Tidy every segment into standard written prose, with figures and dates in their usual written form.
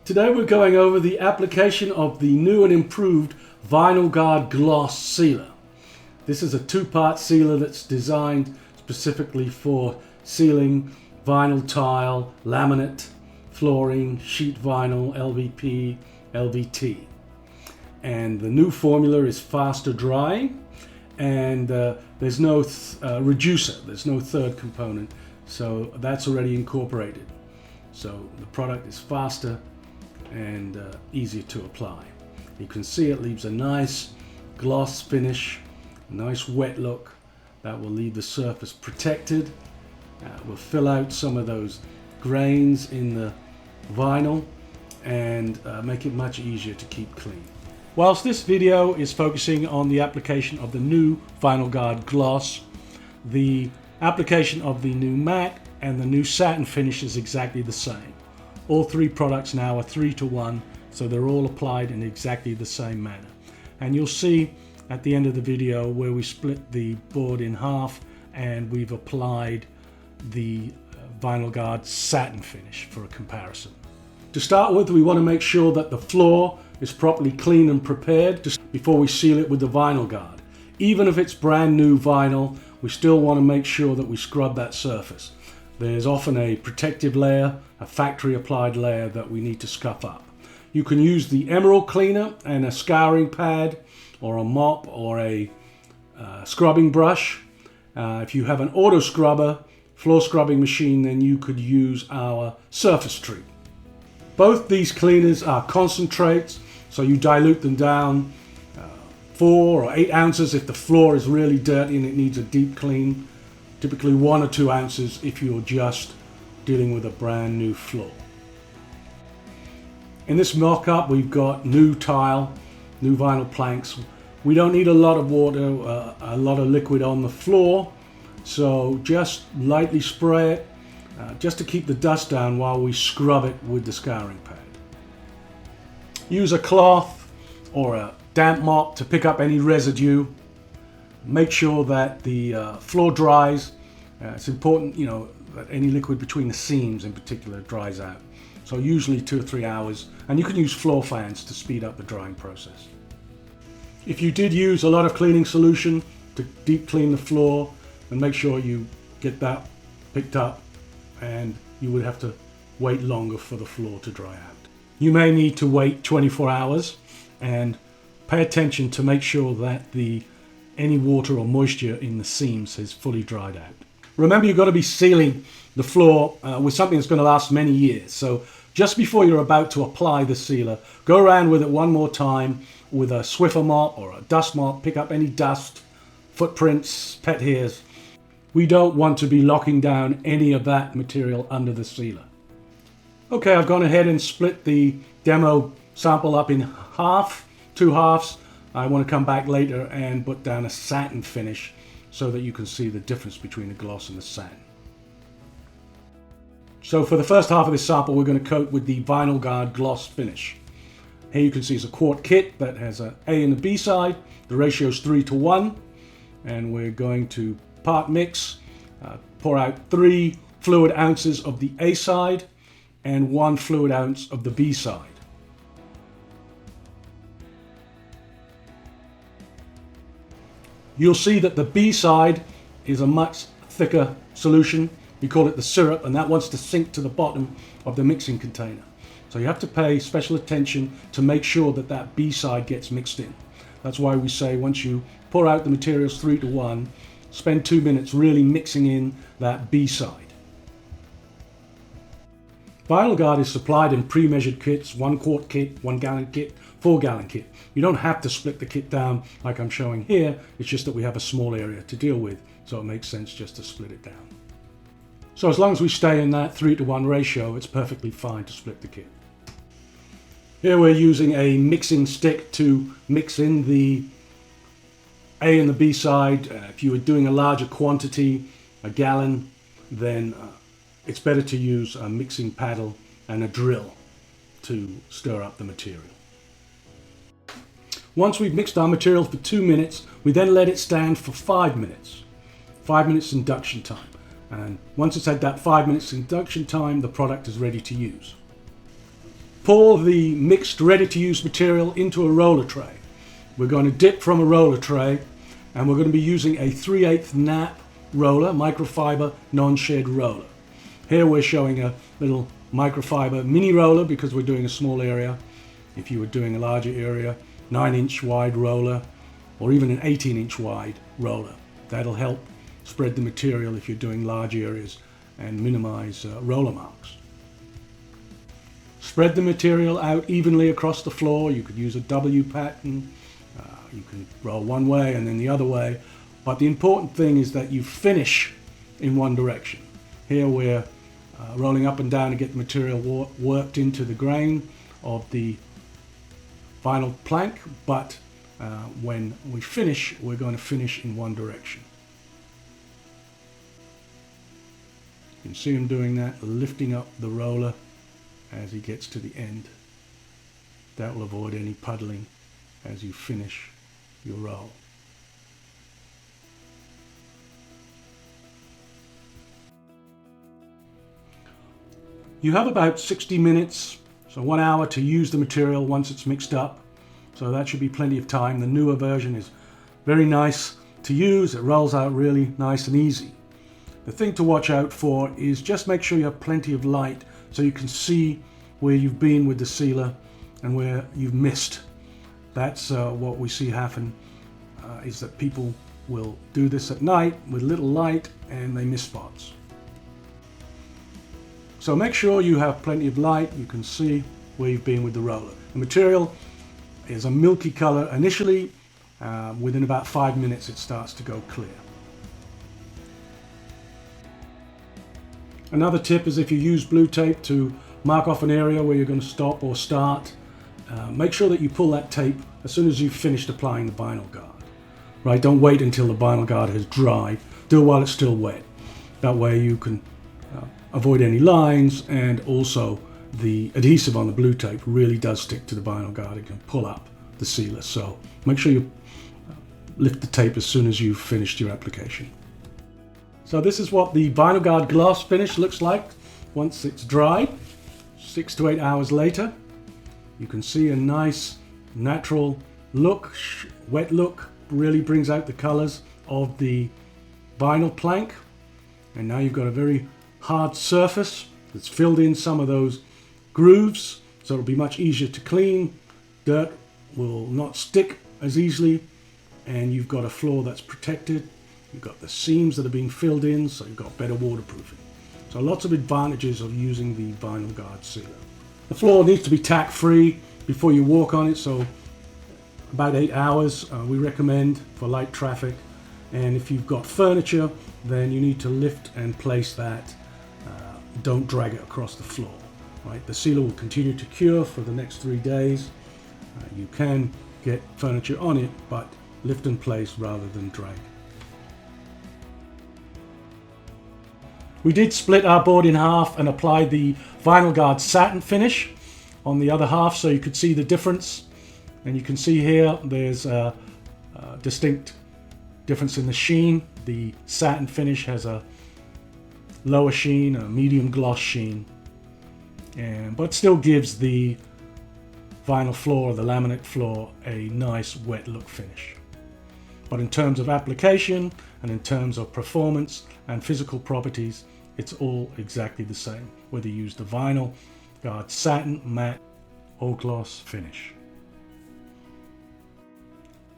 Today we're going over the application of the new and improved VinylGuard gloss sealer. This is a two-part sealer that's designed specifically for sealing vinyl tile, laminate, flooring, sheet vinyl, LVP, LVT. And the new formula is faster drying, and there's no reducer, there's no third component, so that's already incorporated. So the product is faster and easier to apply. You can see it leaves a nice gloss finish, a nice wet look that will leave the surface protected. Will fill out some of those grains in the vinyl and make it much easier to keep clean. Whilst this video is focusing on the application of the new VinylGuard gloss, the application of the new matte and the new satin finish is exactly the same. All three products now are 3-to-1, so they're all applied in exactly the same manner. And you'll see at the end of the video where we split the board in half and we've applied the VinylGuard satin finish for a comparison. To start with, we want to make sure that the floor is properly clean and prepared just before we seal it with the VinylGuard. Even if it's brand new vinyl, we still want to make sure that we scrub that surface. There's often a protective layer, a factory applied layer that we need to scuff up. You can use the emerald cleaner and a scouring pad or a mop or a scrubbing brush. If you have an auto scrubber, floor scrubbing machine, then you could use our SurfaceTreat. Both these cleaners are concentrates, so you dilute them down 4 or 8 ounces if the floor is really dirty and it needs a deep clean. Typically 1 or 2 ounces if you're just dealing with a brand new floor. In this mock-up we've got new tile, new vinyl planks. We don't need a lot of water, a lot of liquid on the floor, so just lightly spray it just to keep the dust down while we scrub it with the scouring pad. Use a cloth or a damp mop to pick up any residue. Make sure that the floor dries. It's important, that any liquid between the seams in particular dries out. So usually 2 or 3 hours, and you can use floor fans to speed up the drying process. If you did use a lot of cleaning solution to deep clean the floor, then make sure you get that picked up, and you would have to wait longer for the floor to dry out. You may need to wait 24 hours and pay attention to make sure that any water or moisture in the seams is fully dried out. Remember, you've got to be sealing the floor with something that's going to last many years. So just before you're about to apply the sealer, go around with it one more time with a Swiffer mop or a dust mop. Pick up any dust, footprints, pet hairs. We don't want to be locking down any of that material under the sealer. Okay, I've gone ahead and split the demo sample up in half, 2 halves. I want to come back later and put down a satin finish so that you can see the difference between the gloss and the satin. So for the first half of this sample, we're going to coat with the VinylGuard gloss finish. Here you can see it's a quart kit that has an A and a B side. The ratio is 3-to-1, and we're going to part mix, pour out 3 fluid ounces of the A side and 1 fluid ounce of the B side. You'll see that the B side is a much thicker solution. We call it the syrup, and that wants to sink to the bottom of the mixing container. So you have to pay special attention to make sure that that B side gets mixed in. That's why we say once you pour out the materials 3-to-1, spend 2 minutes really mixing in that B side. VinylGuard is supplied in pre-measured kits, 1 quart kit, 1 gallon kit, 4 gallon kit. You don't have to split the kit down like I'm showing here. It's just that we have a small area to deal with, so it makes sense just to split it down. So as long as we stay in that 3-to-1 ratio, it's perfectly fine to split the kit. Here we're using a mixing stick to mix in the A and the B side. If you were doing a larger quantity, a gallon, then it's better to use a mixing paddle and a drill to stir up the material. Once we've mixed our material for 2 minutes, we then let it stand for 5 minutes. 5 minutes induction time. And once it's had that 5 minutes induction time, the product is ready to use. pour the mixed ready-to-use material into a roller tray. We're going to dip from a roller tray, and we're going to be using a 3/8 nap roller, microfiber non-shed roller. Here we're showing a little microfiber mini roller because we're doing a small area. If you were doing a larger area, 9-inch wide roller, or even an 18-inch wide roller. That'll help spread the material if you're doing large areas and minimize roller marks. Spread the material out evenly across the floor. You could use a W pattern. You can roll one way and then the other way. But the important thing is that you finish in one direction. Here we're rolling up and down to get the material worked into the grain of the vinyl plank, but when we finish, we're going to finish in one direction. You can see him doing that, lifting up the roller as he gets to the end. That will avoid any puddling as you finish your roll. You have about 60 minutes, so 1 hour to use the material once it's mixed up. So that should be plenty of time. The newer version is very nice to use. It rolls out really nice and easy. The thing to watch out for is just make sure you have plenty of light so you can see where you've been with the sealer and where you've missed. That's what we see happen, is that people will do this at night with little light and they miss spots. So make sure you have plenty of light. You can see where you've been with the roller. The material is a milky color initially. Within about 5 minutes it starts to go clear. Another tip is if you use blue tape to mark off an area where you're going to stop or start, make sure that you pull that tape as soon as you've finished applying the VinylGuard. Right? Don't wait until the VinylGuard has dried. Do it while it's still wet. That way you can avoid any lines, and also the adhesive on the blue tape really does stick to the VinylGuard. It can pull up the sealer. So make sure you lift the tape as soon as you've finished your application. So this is what the VinylGuard gloss finish looks like once it's dried. 6 to 8 hours later, you can see a nice natural look, wet look, really brings out the colors of the vinyl plank. And now you've got a very hard surface that's filled in some of those grooves, so it'll be much easier to clean. Dirt will not stick as easily, and you've got a floor that's protected. You've got the seams that are being filled in, so you've got better waterproofing. So lots of advantages of using the VinylGuard sealer. The floor needs to be tack free before you walk on it, so about 8 hours we recommend for light traffic. And if you've got furniture, then you need to lift and place that. Don't drag it across the floor. Right? The sealer will continue to cure for the next 3 days. You can get furniture on it, but lift and place rather than drag. We did split our board in half and applied the VinylGuard satin finish on the other half, so you could see the difference. And you can see here there's a distinct difference in the sheen. The satin finish has a lower sheen, a medium gloss sheen, but still gives the vinyl floor, the laminate floor, a nice wet look finish. But in terms of application and in terms of performance and physical properties, it's all exactly the same, whether you use the VinylGuard satin, matte, or gloss finish.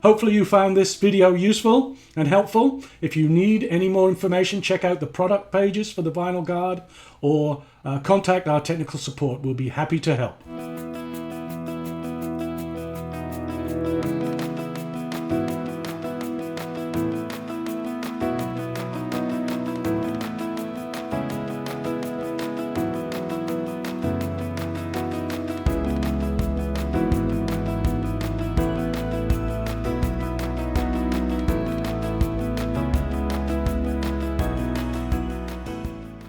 Hopefully you found this video useful and helpful. If you need any more information, check out the product pages for the VinylGuard or contact our technical support. We'll be happy to help.